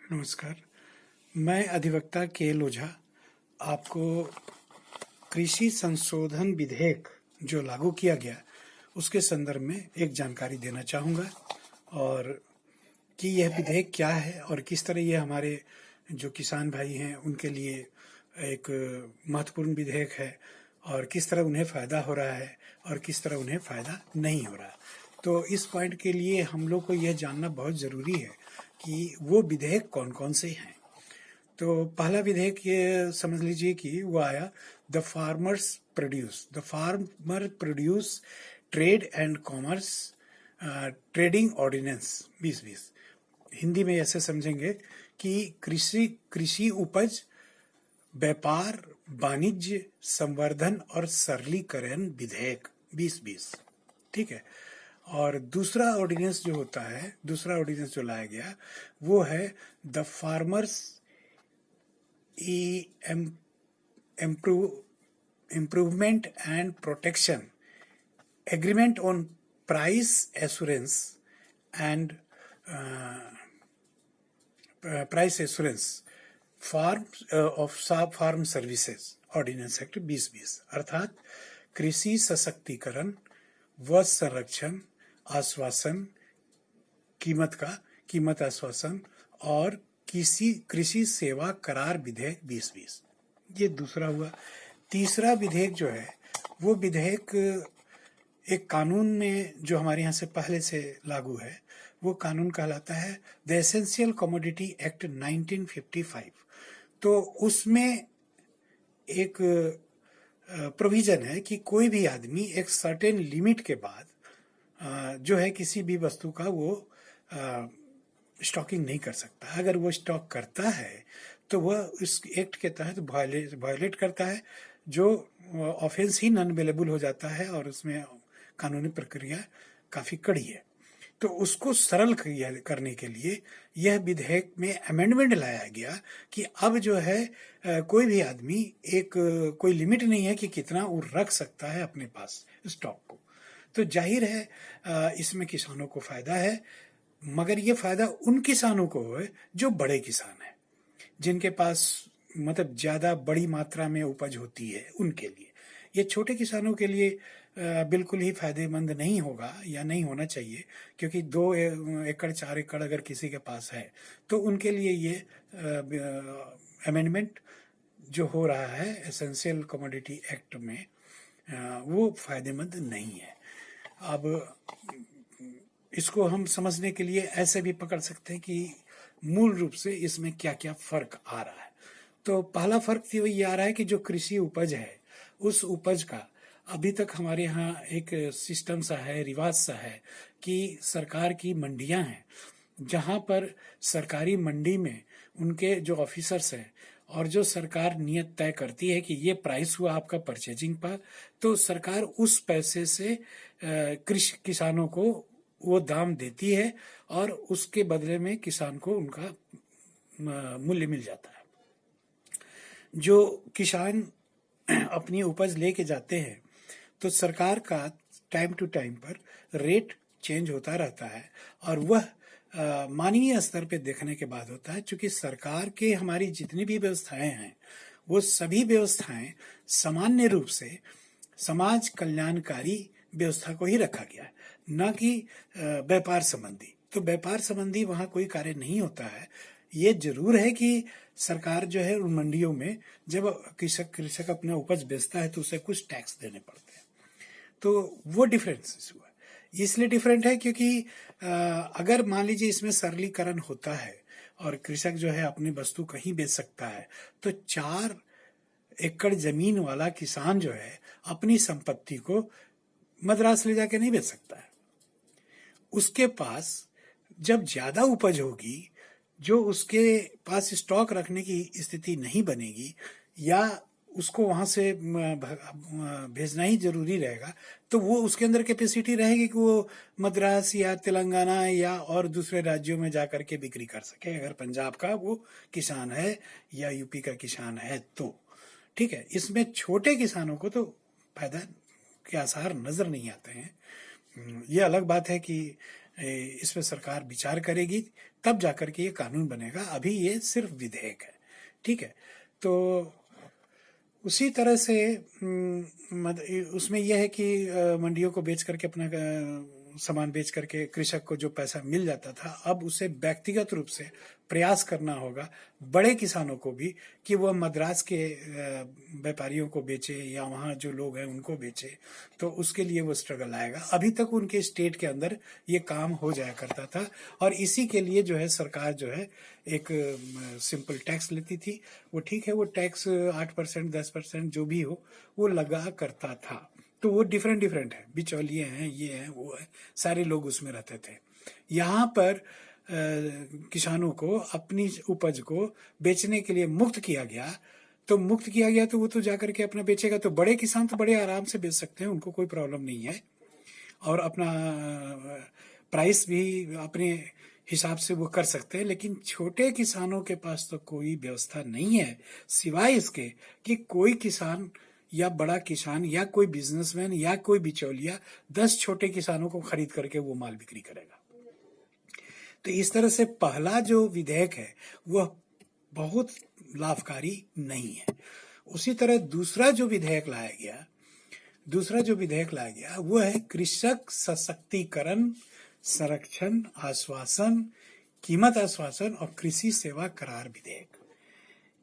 नमस्कार। मैं अधिवक्ता के ओझा आपको कृषि संशोधन विधेयक जो लागू किया गया उसके संदर्भ में एक जानकारी देना चाहूँगा और कि यह विधेयक क्या है और किस तरह ये हमारे जो किसान भाई हैं उनके लिए एक महत्वपूर्ण विधेयक है और किस तरह उन्हें फ़ायदा हो रहा है और किस तरह उन्हें फ़ायदा नहीं हो रहा। तो इस पॉइंट के लिए हम लोग को यह जानना बहुत ज़रूरी है कि वो विधेयक कौन कौन से हैं। तो पहला विधेयक ये समझ लीजिए कि वो आया the farmer produce trade and commerce trading ordinance 2020। Hindi में ऐसे समझेंगे कि कृषि उपज व्यापार वाणिज्य संवर्धन और सरलीकरण विधेयक 2020। ठीक है। और दूसरा ऑर्डिनेंस जो लाया गया वो है the farmers improvement and protection agreement on price assurance and farm services ordinance act 2020, अर्थात कृषि सशक्तिकरण व संरक्षण आश्वासन कीमत आश्वासन और कृषि सेवा करार विधेयक 2020। ये दूसरा हुआ। तीसरा विधेयक जो है वो विधेयक एक कानून में जो हमारे यहाँ से पहले से लागू है वो कानून कहलाता है द एसेंशियल कमोडिटी एक्ट 1955। तो उसमें एक प्रोविजन है कि कोई भी आदमी एक सर्टेन लिमिट के बाद जो है किसी भी वस्तु का वो स्टॉकिंग नहीं कर सकता। अगर वो स्टॉक करता है तो वह इस एक्ट के तहत वायलेट करता है, जो ऑफेंस ही नॉन अवेलेबल हो जाता है और उसमें कानूनी प्रक्रिया काफ़ी कड़ी है। तो उसको सरल करने के लिए यह विधेयक में अमेंडमेंट लाया गया कि अब जो है कोई भी आदमी कोई लिमिट नहीं है कि कितना वो रख सकता है अपने पास स्टॉक को। तो जाहिर है इसमें किसानों को फ़ायदा है, मगर ये फ़ायदा उन किसानों को है जो बड़े किसान हैं, जिनके पास मतलब ज़्यादा बड़ी मात्रा में उपज होती है। उनके लिए ये छोटे किसानों के लिए बिल्कुल ही फायदेमंद नहीं होगा या नहीं होना चाहिए, क्योंकि 2 एकड़ 4 एकड़ अगर किसी के पास है तो उनके लिए ये अमेंडमेंट जो हो रहा है एसेंशियल कमोडिटी एक्ट में वो फायदेमंद नहीं है। अब इसको हम समझने के लिए ऐसे भी पकड़ सकते हैं कि मूल रूप से इसमें क्या क्या फर्क आ रहा है। तो पहला फर्क तो ये आ रहा है कि जो कृषि उपज है उस उपज का अभी तक हमारे यहाँ एक सिस्टम सा है, रिवाज सा है कि सरकार की मंडियां हैं, जहाँ पर सरकारी मंडी में उनके जो ऑफिसर्स हैं और जो सरकार नियत तय करती है कि ये प्राइस हुआ आपका परचेजिंग पर, तो सरकार उस पैसे से कृषि किसानों को वो दाम देती है और उसके बदले में किसान को उनका मूल्य मिल जाता है। जो किसान अपनी उपज लेके जाते हैं तो सरकार का टाइम टू टाइम पर रेट चेंज होता रहता है और वह मानवीय स्तर पे देखने के बाद होता है। चूंकि सरकार के हमारी जितनी भी व्यवस्थाएं हैं वो सभी व्यवस्थाएं सामान्य रूप से समाज कल्याणकारी व्यवस्था को ही रखा गया है, न कि व्यापार संबंधी। तो व्यापार संबंधी वहाँ कोई कार्य नहीं होता है। ये जरूर है कि सरकार जो है उन मंडियों में जब कृषक अपना उपज बेचता है तो उसे कुछ टैक्स देने पड़ते हैं। तो वो डिफरेंस हुआ। इसलिए डिफरेंट है क्योंकि अगर मान लीजिए इसमें सरलीकरण होता है और कृषक जो है अपनी वस्तु कहीं बेच सकता है, तो 4 एकड़ जमीन वाला किसान जो है अपनी संपत्ति को मद्रास ले जाके नहीं बेच सकता है। उसके पास जब ज्यादा उपज होगी, जो उसके पास स्टॉक रखने की स्थिति नहीं बनेगी या उसको वहां से भेजना ही जरूरी रहेगा, तो वो उसके अंदर कैपेसिटी रहेगी कि वो मद्रास या तेलंगाना या और दूसरे राज्यों में जाकर के बिक्री कर सके, अगर पंजाब का वो किसान है या यूपी का किसान है तो। ठीक है। इसमें छोटे किसानों को तो फायदा के आसार नजर नहीं आते हैं। ये अलग बात है कि इस पर सरकार विचार करेगी, तब जाकर के ये कानून बनेगा। अभी ये सिर्फ विधेयक है, ठीक है। तो उसी तरह से उसमें यह है कि मंडियों को बेच करके अपना सामान बेच करके कृषक को जो पैसा मिल जाता था, अब उसे व्यक्तिगत रूप से प्रयास करना होगा बड़े किसानों को भी, कि वह मद्रास के व्यापारियों को बेचे या वहाँ जो लोग हैं उनको बेचे। तो उसके लिए वो स्ट्रगल आएगा। अभी तक उनके स्टेट के अंदर ये काम हो जाया करता था, और इसी के लिए जो है सरकार जो है एक सिंपल टैक्स लेती थी। वो ठीक है, वो टैक्स 8% 10% जो भी हो वो लगा करता था। तो वो डिफरेंट है, बिचौलिए हैं, ये हैं, वो है, सारे लोग उसमें रहते थे। यहाँ पर किसानों को अपनी उपज को बेचने के लिए मुक्त किया गया। तो मुक्त किया गया तो वो तो जाकर के अपना बेचेगा। तो बड़े किसान तो बड़े आराम से बेच सकते हैं, उनको कोई प्रॉब्लम नहीं है, और अपना प्राइस भी अपने हिसाब से वो कर सकते हैं। लेकिन छोटे किसानों के पास तो कोई व्यवस्था नहीं है, सिवाय इसके कि कोई किसान या बड़ा किसान या कोई बिजनेसमैन या कोई बिचौलिया 10 छोटे किसानों को खरीद करके वो माल बिक्री करेगा। तो इस तरह से पहला जो विधेयक है वह बहुत लाभकारी नहीं है। उसी तरह दूसरा जो विधेयक लाया गया वो है कृषक सशक्तिकरण, संरक्षण, आश्वासन, कीमत आश्वासन और कृषि सेवा करार विधेयक।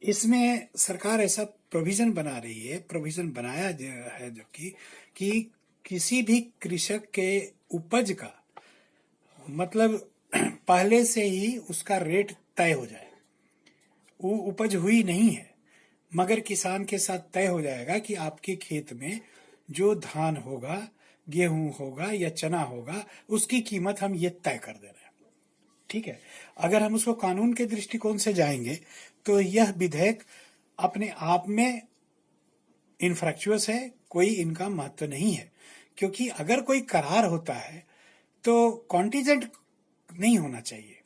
इसमें सरकार ऐसा प्रोविजन बनाया है जो कि किसी भी कृषक के उपज का मतलब पहले से ही उसका रेट तय हो जाए। वो उपज हुई नहीं है, मगर किसान के साथ तय हो जाएगा कि आपके खेत में जो धान होगा, गेहूं होगा या चना होगा, उसकी कीमत हम ये तय कर दे रहे हैं, ठीक है। अगर हम उसको कानून के दृष्टिकोण से जाएंगे तो यह विधेयक अपने आप में इनफ्रैक्चुअस है, कोई इनका महत्व नहीं है। क्योंकि अगर कोई करार होता है तो कॉन्टिजेंट नहीं होना चाहिए,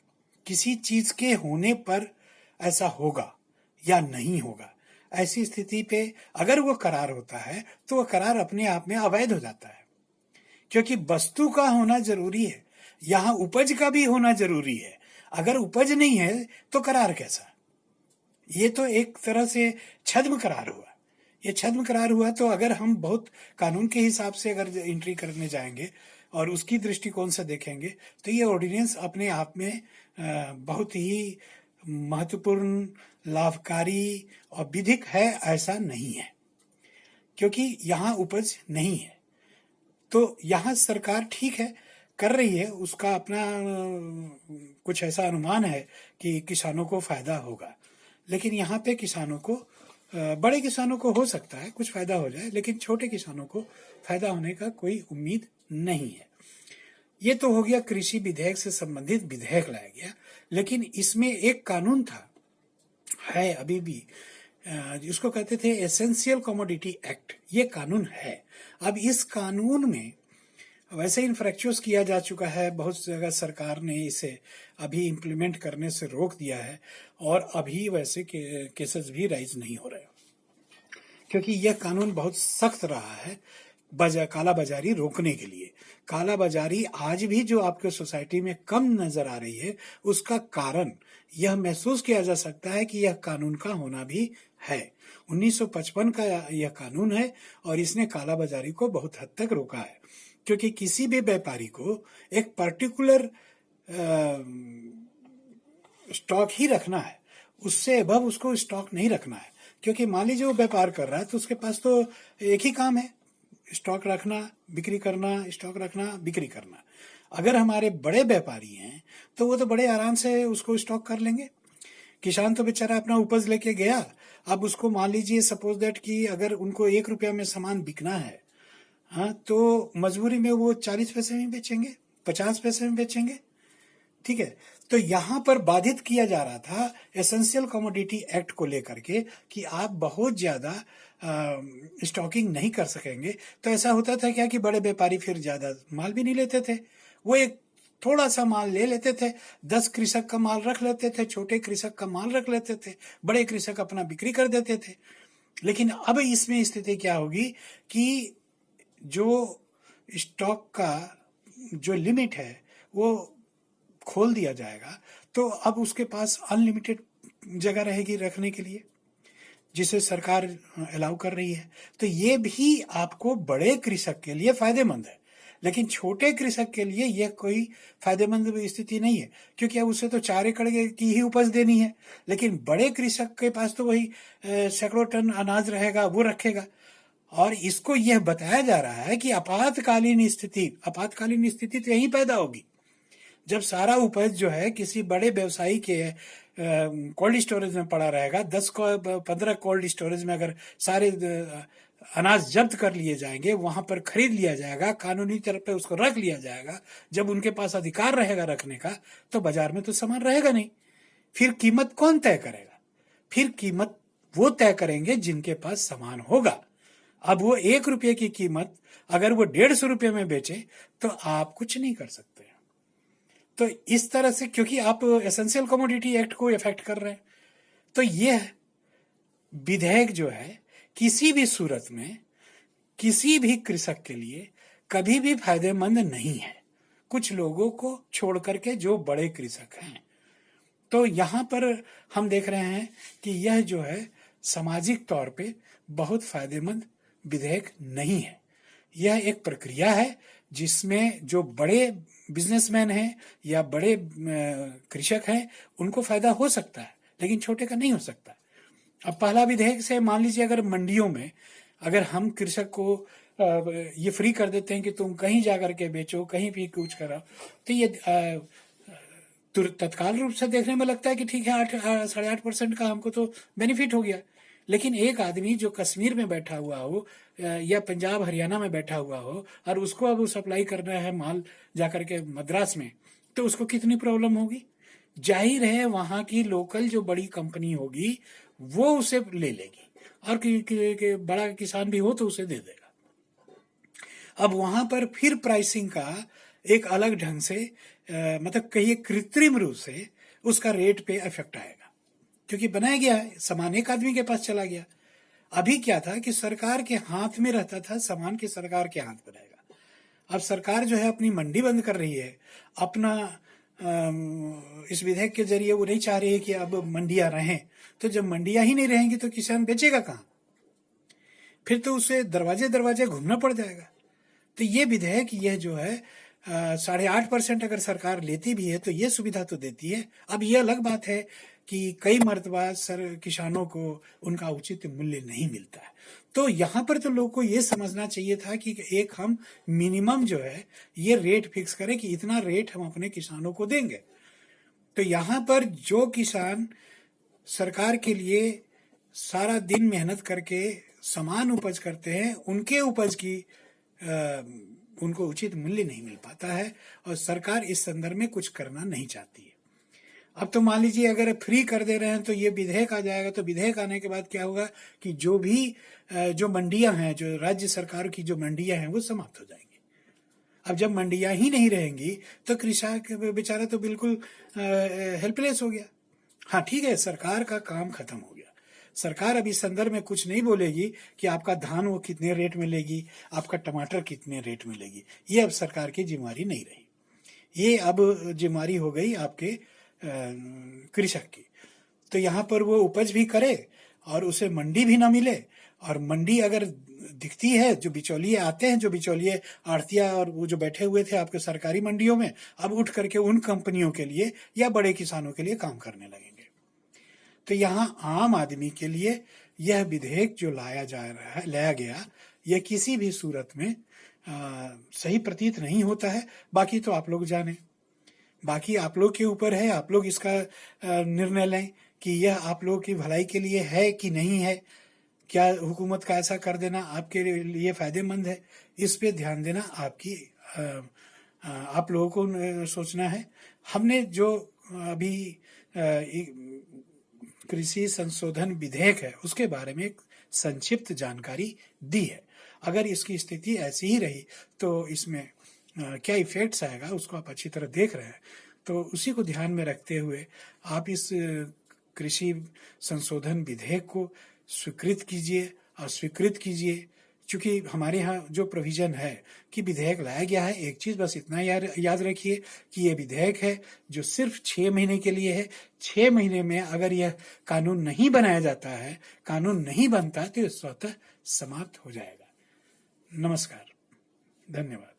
किसी चीज के होने पर ऐसा होगा या नहीं होगा। ऐसी स्थिति पे अगर वो करार होता है तो वह करार अपने आप में अवैध हो जाता है, क्योंकि वस्तु का होना जरूरी है, यहाँ उपज का भी होना जरूरी है। अगर उपज नहीं है तो करार कैसा? ये तो एक तरह से छद्म करार हुआ। ये छद्म करार हुआ। तो अगर हम बहुत कानून के हिसाब से अगर एंट्री करने जाएंगे और उसकी दृष्टिकोण से देखेंगे तो ये ऑर्डिनेंस अपने आप में बहुत ही महत्वपूर्ण, लाभकारी और विधिक है, ऐसा नहीं है, क्योंकि यहाँ उपज नहीं है। तो यहाँ सरकार ठीक है कर रही है, उसका अपना कुछ ऐसा अनुमान है कि किसानों को फायदा होगा। लेकिन यहाँ पे किसानों को, बड़े किसानों को हो सकता है कुछ फायदा हो जाए, लेकिन छोटे किसानों को फायदा होने का कोई उम्मीद नहीं है। ये तो हो गया कृषि विधेयक से संबंधित विधेयक लाया गया। लेकिन इसमें एक कानून था, है अभी भी, जिसको कहते थे एसेंशियल कमोडिटी एक्ट। ये कानून है। अब इस कानून में वैसे इन्फ्रैक्चुअस किया जा चुका है, बहुत जगह सरकार ने इसे अभी इम्प्लीमेंट करने से रोक दिया है, और अभी वैसे केसेस भी राइज नहीं हो रहे, क्योंकि यह कानून बहुत सख्त रहा है काला बाजारी रोकने के लिए। काला बाजारी आज भी जो आपके सोसाइटी में कम नजर आ रही है, उसका कारण यह महसूस किया जा सकता है कि यह कानून का होना भी है। 1955 का यह कानून है और इसने काला बाजारी को बहुत हद तक रोका है। क्योंकि किसी भी व्यापारी को एक पर्टिकुलर स्टॉक ही रखना है, उससे अबव उसको स्टॉक नहीं रखना है। क्योंकि मान लीजिए वो व्यापार कर रहा है तो उसके पास तो एक ही काम है, स्टॉक रखना, बिक्री करना, स्टॉक रखना, बिक्री करना। अगर हमारे बड़े व्यापारी हैं तो वो तो बड़े आराम से उसको स्टॉक कर लेंगे। किसान तो बेचारा अपना उपज लेके गया, अब उसको मान लीजिए सपोज दैट कि अगर उनको 1 रुपया में सामान बिकना है, हाँ, तो मजबूरी में वो 40 पैसे में बेचेंगे, 50 पैसे में बेचेंगे, ठीक है। तो यहां पर बाधित किया जा रहा था एसेंशियल कमोडिटी एक्ट को लेकर के कि आप बहुत ज्यादा स्टॉकिंग नहीं कर सकेंगे। तो ऐसा होता था क्या कि बड़े व्यापारी फिर ज्यादा माल भी नहीं लेते थे, वो एक थोड़ा सा माल ले लेते थे, 10 कृषक का माल रख लेते थे, छोटे कृषक का माल रख लेते थे, बड़े कृषक अपना बिक्री कर देते थे। लेकिन अब इसमें स्थिति क्या होगी कि जो स्टॉक का जो लिमिट है वो खोल दिया जाएगा तो अब उसके पास अनलिमिटेड जगह रहेगी रखने के लिए, जिसे सरकार अलाउ कर रही है। तो ये भी आपको बड़े कृषक के लिए फायदेमंद है, लेकिन छोटे कृषक के लिए यह कोई फायदेमंद स्थिति नहीं है, क्योंकि अब उसे तो 4 एकड़ की ही उपज देनी है। लेकिन बड़े कृषक के पास तो वही सैकड़ों टन अनाज रहेगा, वो रखेगा। और इसको यह बताया जा रहा है कि आपातकालीन स्थिति तो यही पैदा होगी जब सारा उपज जो है किसी बड़े व्यवसायी के कोल्ड स्टोरेज में पड़ा रहेगा। 10-15 कोल्ड स्टोरेज में अगर सारे अनाज जब्त कर लिए जाएंगे, वहां पर खरीद लिया जाएगा, कानूनी तरफ पे उसको रख लिया जाएगा। जब उनके पास अधिकार रहेगा रखने का, तो बाजार में तो सामान रहेगा नहीं। फिर कीमत कौन तय करेगा? फिर कीमत वो तय करेंगे जिनके पास सामान होगा। अब वो 1 रुपये की कीमत अगर वो 150 रुपये में बेचे तो आप कुछ नहीं कर सकते। तो इस तरह से, क्योंकि आप एसेंशियल कमोडिटी एक्ट को इफेक्ट कर रहे हैं, तो यह विधेयक जो है किसी भी सूरत में किसी भी कृषक के लिए कभी भी फायदेमंद नहीं है, कुछ लोगों को छोड़ करके जो बड़े कृषक हैं। तो यहाँ पर हम देख रहे हैं कि यह जो है सामाजिक तौर पे बहुत फायदेमंद विधेयक नहीं है। यह एक प्रक्रिया है जिसमें जो बड़े बिजनेसमैन हैं या बड़े कृषक हैं उनको फायदा हो सकता है, लेकिन छोटे का नहीं हो सकता। अब पहला विधेयक से मान लीजिए अगर मंडियों में अगर हम कृषक को ये फ्री कर देते हैं कि तुम कहीं जाकर के बेचो, कहीं भी कुछ करो, तो ये तत्काल रूप से देखने में लगता है कि ठीक है 8.5% का हमको तो बेनिफिट हो गया। लेकिन एक आदमी जो कश्मीर में बैठा हुआ हो या पंजाब हरियाणा में बैठा हुआ हो और उसको अब सप्लाई करना है माल जाकर के मद्रास में, तो उसको कितनी प्रॉब्लम होगी। जाहिर है वहां की लोकल जो बड़ी कंपनी होगी वो उसे ले लेगी, और कि बड़ा किसान भी हो तो उसे दे देगा। अब वहां पर फिर प्राइसिंग का एक अलग ढंग से मतलब कहिए कृत्रिम रूप से उसका रेट पे इफेक्ट आएगा, क्योंकि बनाया गया है, सामान एक आदमी के पास चला गया। अभी क्या था कि सरकार के हाथ में रहता था, सामान के सरकार के हाथ में रहेगा। अब सरकार जो है अपनी मंडी बंद कर रही है, अपना इस विधेयक के जरिए वो नहीं चाह रही है कि अब मंडियां रहें। तो जब मंडियां ही नहीं रहेंगी तो किसान बेचेगा कहाँ? फिर तो उसे दरवाजे दरवाजे घूमना पड़ जाएगा। तो ये विधेयक यह जो है 8.5% अगर सरकार लेती भी है तो ये सुविधा तो देती है। अब ये अलग बात है कि कई मर्तबा किसानों को उनका उचित मूल्य नहीं मिलता है। तो यहाँ पर तो लोगों को ये समझना चाहिए था कि एक हम मिनिमम जो है ये रेट फिक्स करें कि इतना रेट हम अपने किसानों को देंगे। तो यहाँ पर जो किसान सरकार के लिए सारा दिन मेहनत करके समान उपज करते हैं, उनके उपज की उनको उचित मूल्य नहीं मिल पाता है, और सरकार इस संदर्भ में कुछ करना नहीं चाहती है। अब तो मान लीजिए अगर फ्री कर दे रहे हैं तो ये विधेयक आ जाएगा, तो विधेयक आने के बाद क्या होगा कि जो भी जो मंडियां हैं, जो राज्य सरकार की जो मंडियां हैं वो समाप्त हो जाएंगी। अब जब मंडियां ही नहीं रहेंगी तो कृषक बेचारा तो बिल्कुल हेल्पलेस हो गया। हाँ ठीक है, सरकार का काम खत्म हो गया। सरकार अब इस संदर्भ में कुछ नहीं बोलेगी कि आपका धान वो कितने रेट में लेगी, आपका टमाटर कितने रेट में लेगी। ये अब सरकार की जिम्मेवारी नहीं रही, ये अब जिम्मेवारी हो गई आपके कृषक की। तो यहाँ पर वो उपज भी करे और उसे मंडी भी ना मिले, और मंडी अगर दिखती है, जो बिचौलिए आते हैं, जो बिचौलिए आड़तिया और वो जो बैठे हुए थे आपके सरकारी मंडियों में, अब उठ करके उन कंपनियों के लिए या बड़े किसानों के लिए काम करने लगेंगे। तो यहाँ आम आदमी के लिए यह विधेयक जो लाया गया, यह किसी भी सूरत में सही प्रतीत नहीं होता है। बाकी तो आप लोग जाने, बाकी आप लोग के ऊपर है, आप लोग इसका निर्णय लें कि यह आप लोगों की भलाई के लिए है कि नहीं है। क्या हुकूमत का ऐसा कर देना आपके लिए फायदेमंद है? इस पे ध्यान देना आपकी आप लोगों को सोचना है। हमने जो अभी कृषि संशोधन विधेयक है उसके बारे में एक संक्षिप्त जानकारी दी है। अगर इसकी स्थिति ऐसी ही रही तो इसमें क्या इफेक्ट्स आएगा उसको आप अच्छी तरह देख रहे हैं। तो उसी को ध्यान में रखते हुए आप इस कृषि संशोधन विधेयक को स्वीकृत कीजिए और स्वीकृत कीजिए। क्योंकि हमारे यहाँ जो प्रोविजन है कि विधेयक लाया गया है, एक चीज बस इतना याद रखिए कि ये विधेयक है जो सिर्फ 6 महीने के लिए है। 6 महीने में अगर यह कानून नहीं बनाया जाता है, कानून नहीं बनता, तो ये स्वतः समाप्त हो जाएगा। नमस्कार, धन्यवाद।